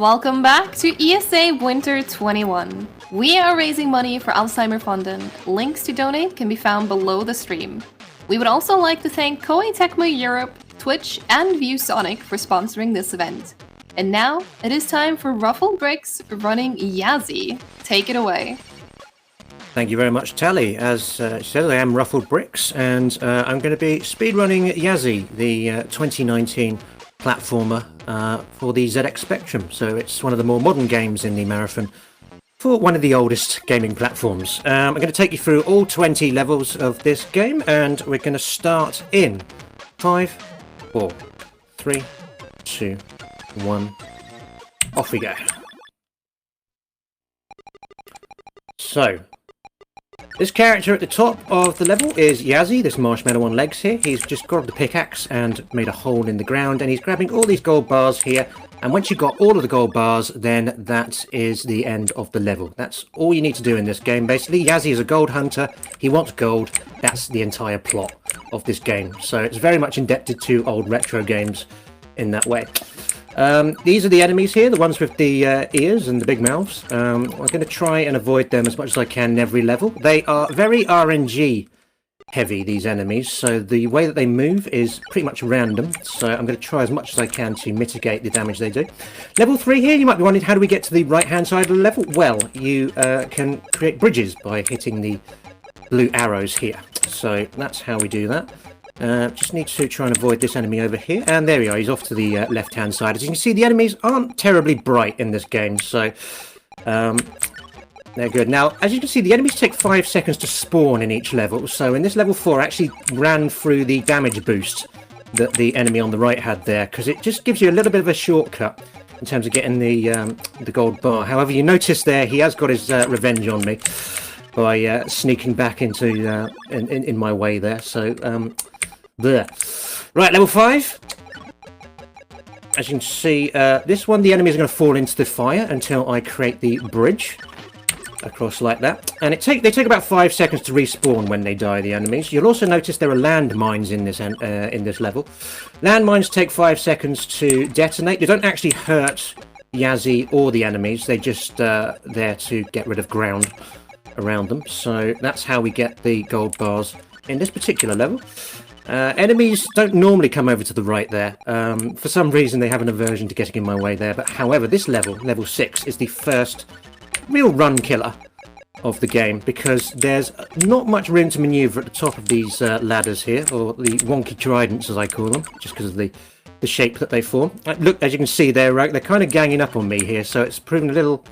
Welcome back to ESA Winter 21. We are raising money for Alzheimer Fonden. Links to donate can be found below the stream. We would also like to thank Koei Tecmo Europe, Twitch, and ViewSonic for sponsoring this event. And now, it is time for RuffledBricks running Yazzie. Take it away. Thank you very much, Tally. As she said, I am RuffledBricks, and I'm going to be speedrunning Yazzie, the 2019 platformer for the ZX Spectrum. So it's one of the more modern games in the marathon for one of the oldest gaming platforms. I'm going to take you through all 20 levels of this game, and we're going to start in 5, 4, 3, 2, 1. Off we go. So, this character at the top of the level is Yazzie, this marshmallow on legs here. He's just grabbed the pickaxe and made a hole in the ground, and he's grabbing all these gold bars here. And once you've got all of the gold bars, then that is the end of the level. That's all you need to do in this game, basically. Yazzie is a gold hunter. He wants gold. That's the entire plot of this game. So it's very much indebted to old retro games in that way. These are the enemies here, the ones with the ears and the big mouths. I'm going to try and avoid them as much as I can in every level. They are very RNG heavy, these enemies, so the way that they move is pretty much random. So I'm going to try as much as I can to mitigate the damage they do. Level 3 here, you might be wondering, how do we get to the right-hand side of the level? Well, you can create bridges by hitting the blue arrows here. So that's how we do that. Just need to try and avoid this enemy over here. And there we are, he's off to the left-hand side. As you can see, the enemies aren't terribly bright in this game, so they're good. Now, as you can see, the enemies take 5 seconds to spawn in each level. So in this level 4, I actually ran through the damage boost that the enemy on the right had there, because it just gives you a little bit of a shortcut in terms of getting the gold bar. However, you notice there, he has got his revenge on me by sneaking back into in my way there. So, there. Right, level 5. As you can see, this one, the enemies are going to fall into the fire until I create the bridge across like that. And they take about 5 seconds to respawn when they die, the enemies. You'll also notice there are landmines in this level. Landmines take 5 seconds to detonate. They don't actually hurt Yazzie or the enemies. They're just there to get rid of ground around them. So that's how we get the gold bars in this particular level. Enemies don't normally come over to the right there. For some reason they have an aversion to getting in my way there, but however this level 6, is the first real run killer of the game, because there's not much room to maneuver at the top of these ladders here, or the wonky tridents as I call them, just because of the shape that they form. Look, as you can see, they're kind of ganging up on me here, so it's proven a little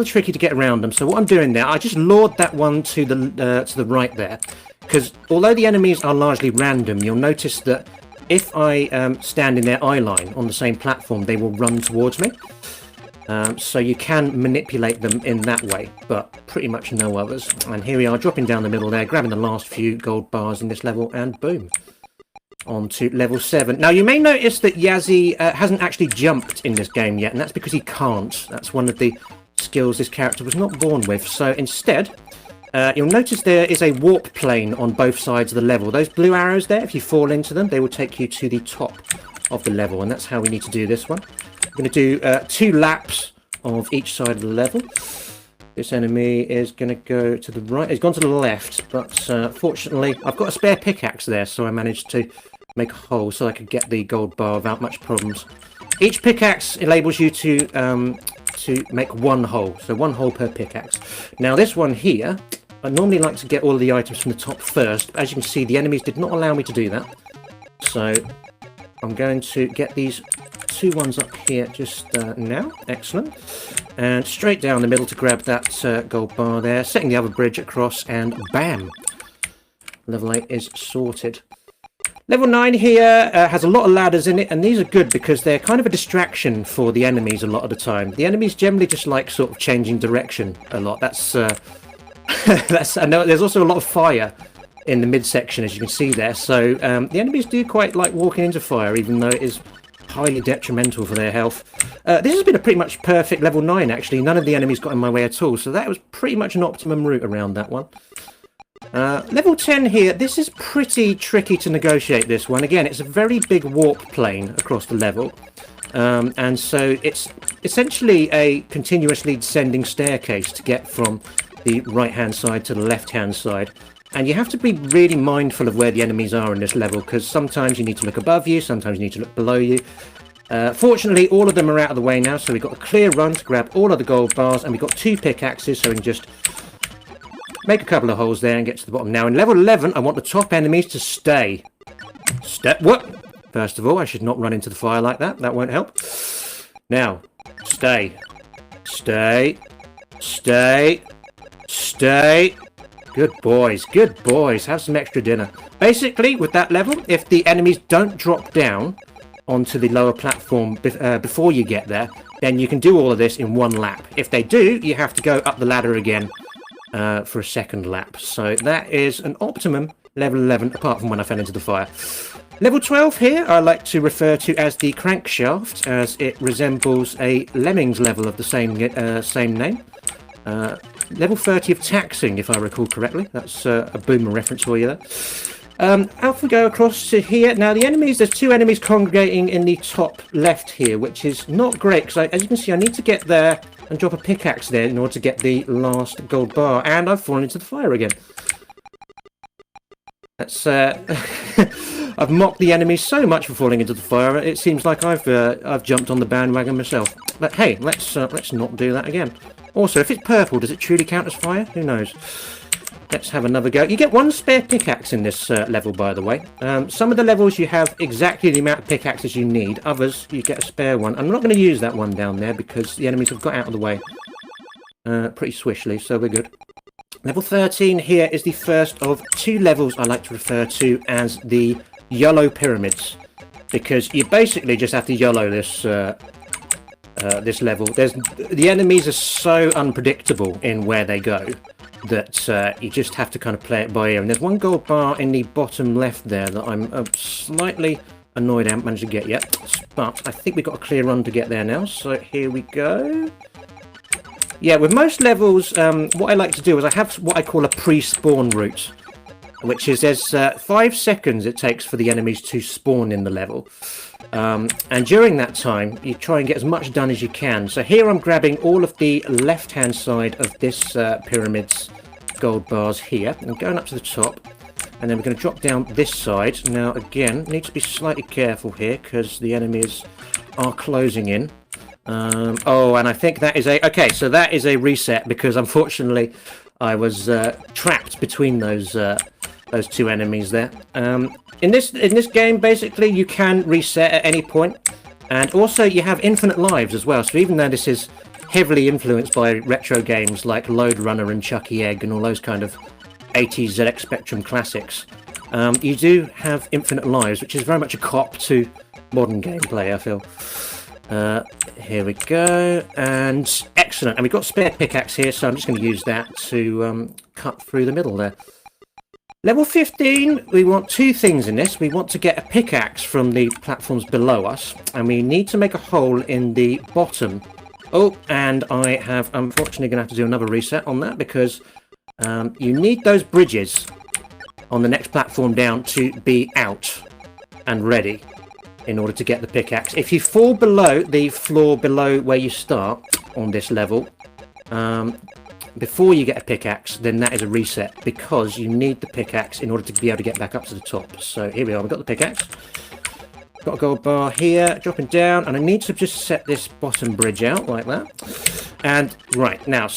tricky to get around them. So what I'm doing there, I just lured that one to the right there, because although the enemies are largely random, you'll notice that if I stand in their eye line on the same platform, they will run towards me. So you can manipulate them in that way, but pretty much no others. And here we are, dropping down the middle there, grabbing the last few gold bars in this level, and boom, on to level 7. Now, you may notice that Yazzie hasn't actually jumped in this game yet, and that's because he can't. That's one of the skills this character was not born with. So instead, you'll notice there is a warp plane on both sides of the level. Those blue arrows there, if you fall into them, they will take you to the top of the level, and that's how we need to do this one. I'm going to do 2 laps of each side of the level. This enemy is going to go to the right. He's gone to the left, but fortunately I've got a spare pickaxe there, so I managed to make a hole so I could get the gold bar without much problems. Each pickaxe enables you to make 1 hole, so 1 hole per pickaxe. Now this one here, I normally like to get all of the items from the top first, but as you can see, the enemies did not allow me to do that. So I'm going to get these 2 ones up here just now. Excellent. And straight down the middle to grab that gold bar there, setting the other bridge across, and bam! Level 8 is sorted. Level 9 here has a lot of ladders in it, and these are good because they're kind of a distraction for the enemies a lot of the time. The enemies generally just like sort of changing direction a lot. That's I know there's also a lot of fire in the midsection, as you can see there. So the enemies do quite like walking into fire, even though it is highly detrimental for their health. This has been a pretty much perfect level 9, actually. None of the enemies got in my way at all, so that was pretty much an optimum route around that one. Level 10 here, this is pretty tricky to negotiate, this one. Again, it's a very big warp plane across the level. And so it's essentially a continuously descending staircase to get from the right-hand side to the left-hand side. And you have to be really mindful of where the enemies are in this level, because sometimes you need to look above you, sometimes you need to look below you. Fortunately, all of them are out of the way now, so we've got a clear run to grab all of the gold bars, and we've got 2 pickaxes, so we can just make a couple of holes there and get to the bottom. Now, in level 11, I want the top enemies to stay. What? First of all, I should not run into the fire like that. That won't help. Now, stay. Stay. Stay. Stay. Good boys. Good boys. Have some extra dinner. Basically, with that level, if the enemies don't drop down onto the lower platform before you get there, then you can do all of this in 1 lap. If they do, you have to go up the ladder again for a second lap. So that is an optimum level 11, apart from when I fell into the fire. Level 12 here, I like to refer to as the crankshaft, as it resembles a Lemmings level of the same name. Level 30 of taxing, if I recall correctly. That's a boomer reference for you there. Off we go across to here. Now the enemies, there's 2 enemies congregating in the top left here, which is not great, because as you can see, I need to get there and drop a pickaxe there in order to get the last gold bar, and I've fallen into the fire again. That's I've mocked the enemy so much for falling into the fire. It seems like I've jumped on the bandwagon myself. But hey, let's not do that again. Also, if it's purple, does it truly count as fire? Who knows? Let's have another go. You get 1 spare pickaxe in this level, by the way. Some of the levels you have exactly the amount of pickaxes you need. Others, you get a spare one. I'm not going to use that one down there because the enemies have got out of the way pretty swishly, so we're good. Level 13 here is the first of 2 levels I like to refer to as the YOLO pyramids, because you basically just have to YOLO this this level. The enemies are so unpredictable in where they go that you just have to kind of play it by ear. And there's 1 gold bar in the bottom left there that I'm slightly annoyed I haven't managed to get yet, but I think we've got a clear run to get there now, so here we go. Yeah, with most levels, what I like to do is I have what I call a pre-spawn route, which is there's 5 seconds it takes for the enemies to spawn in the level. And during that time, you try and get as much done as you can. So here I'm grabbing all of the left-hand side of this pyramid's gold bars here. I'm going up to the top, and then we're going to drop down this side. Now, again, need to be slightly careful here, because the enemies are closing in. Oh, and I think that is a... Okay, so that is a reset, because unfortunately I was trapped between those 2 enemies there. In this game, basically, you can reset at any point, and also you have infinite lives as well. So even though this is heavily influenced by retro games like Lode Runner and Chucky Egg and all those kind of 80s ZX Spectrum classics, you do have infinite lives, which is very much a cop to modern gameplay, I feel. Here we go, and excellent. And we've got spare pickaxe here, so I'm just going to use that to cut through the middle there. Level 15, we want 2 things in this. We want to get a pickaxe from the platforms below us, and we need to make a hole in the bottom. Oh, and I have unfortunately going to have to do another reset on that, because you need those bridges on the next platform down to be out and ready in order to get the pickaxe. If you fall below the floor below where you start on this level, before you get a pickaxe, then that is a reset, because you need the pickaxe in order to be able to get back up to the top. So here we are, we've got the pickaxe. Got a gold bar here, dropping down, and I need to just set this bottom bridge out like that. And right, now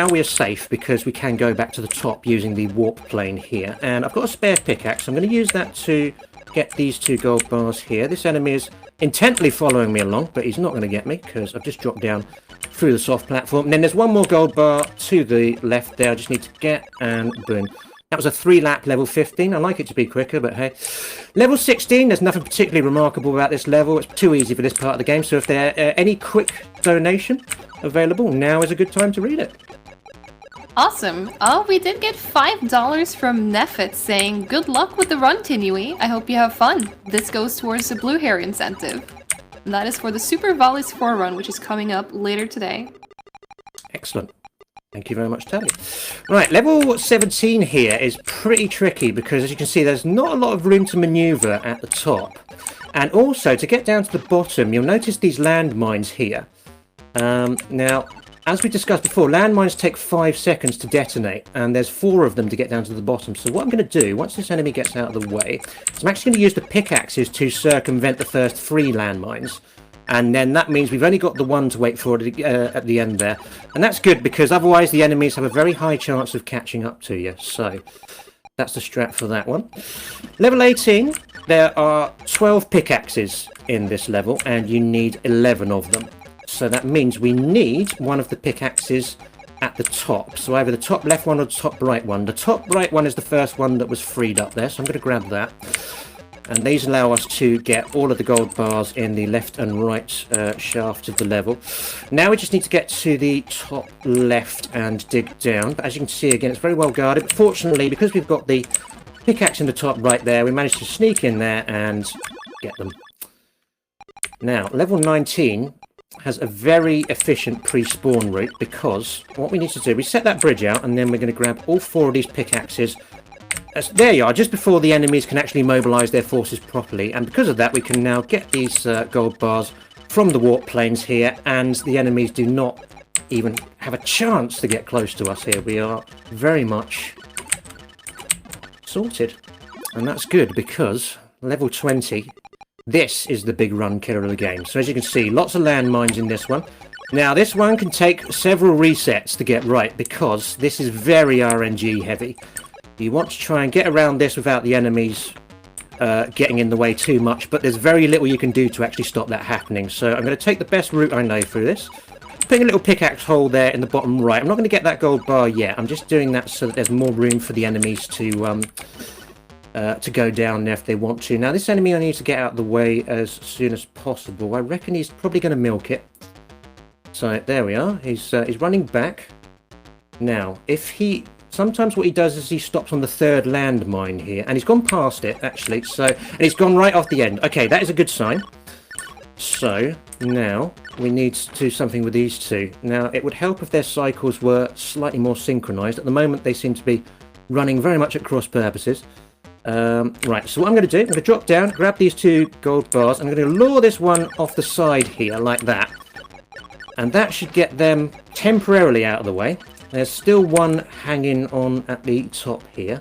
we are safe, because we can go back to the top using the warp plane here. And I've got a spare pickaxe, I'm going to use that to get these 2 gold bars here. This enemy is intently following me along, but he's not going to get me, because I've just dropped down through the soft platform. And then there's 1 more gold bar to the left there I just need to get, and boom. That was a 3-lap level 15. I like it to be quicker, but hey. Level 16, there's nothing particularly remarkable about this level. It's too easy for this part of the game, so if there any quick donation available, now is a good time to read it. Awesome. Oh, we did get $5 from Neffet saying, "Good luck with the run, Tinui. I hope you have fun. This goes towards the Blue Hair incentive." And that is for the Super Volleys 4 run, which is coming up later today. Excellent. Thank you very much, Tally. Right, level 17 here is pretty tricky, because as you can see, there's not a lot of room to maneuver at the top. And also, to get down to the bottom, you'll notice these landmines here. Now, as we discussed before, landmines take 5 seconds to detonate, and there's 4 of them to get down to the bottom. So what I'm going to do, once this enemy gets out of the way, is I'm actually going to use the pickaxes to circumvent the first 3 landmines. And then that means we've only got the one to wait for at the end there. And that's good, because otherwise the enemies have a very high chance of catching up to you. So that's the strat for that one. Level 18, there are 12 pickaxes in this level, and you need 11 of them. So that means we need one of the pickaxes at the top. So either the top left one or the top right one. The top right one is the first one that was freed up there, so I'm going to grab that. And these allow us to get all of the gold bars in the left and right shaft of the level. Now we just need to get to the top left and dig down. But as you can see, again, it's very well guarded. But fortunately, because we've got the pickaxe in the top right there, we managed to sneak in there and get them. Now, level 19 has a very efficient pre-spawn route, because what we need to do, we set that bridge out, and then we're going to grab all 4 of these pickaxes. There you are, just before the enemies can actually mobilise their forces properly, and because of that we can now get these gold bars from the warp planes here, and the enemies do not even have a chance to get close to us here. We are very much sorted, and that's good, because level 20, this is the big run killer of the game. So as you can see, lots of landmines in this one. Now this one can take several resets to get right, because this is very RNG heavy. You want to try and get around this without the enemies getting in the way too much, but there's very little you can do to actually stop that happening. So I'm going to take the best route I know through this. Putting a little pickaxe hole there in the bottom right. I'm not going to get that gold bar yet. I'm just doing that so that there's more room for the enemies to go down there if they want to. Now this enemy I need to get out of the way as soon as possible. I reckon he's probably going to milk it. So there we are. He's running back. Now, sometimes what he does is he stops on the 3rd landmine here, and he's gone past it actually. And he's gone right off the end. Okay, that is a good sign. So now we need to do something with these 2. Now it would help if their cycles were slightly more synchronized. At the moment they seem to be running very much at cross purposes. Right, so what I'm going to do, I'm going to drop down, grab these 2 gold bars, I'm going to lure this one off the side here like that. And that should get them temporarily out of the way. There's still one hanging on at the top here.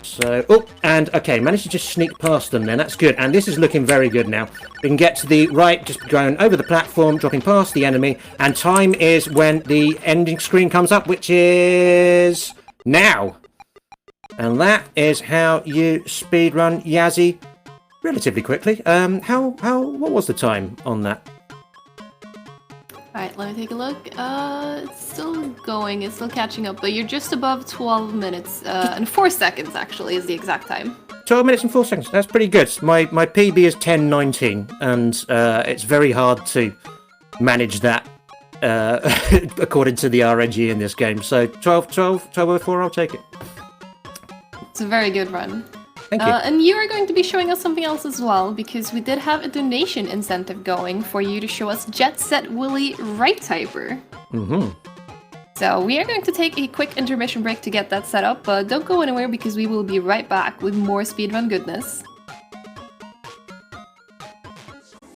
So, oh, and okay, managed to just sneak past them then. That's good. And this is looking very good now. We can get to the right, just going over the platform, dropping past the enemy. And time is when the ending screen comes up, which is now. And that is how you speedrun Yazzie relatively quickly. What was the time on that? Alright, let me take a look. It's still going, it's still catching up, but you're just above 12 minutes, and 4 seconds actually is the exact time. 12 minutes and 4 seconds, that's pretty good. My PB is 10:19, and it's very hard to manage that according to the RNG in this game. So 12:04, I'll take it. It's a very good run. Thank you. And you are going to be showing us something else as well, because we did have a donation incentive going for you to show us Jet Set Willy Right Typer. Mm-hmm. So we are going to take a quick intermission break to get that set up, but don't go anywhere because we will be right back with more speedrun goodness.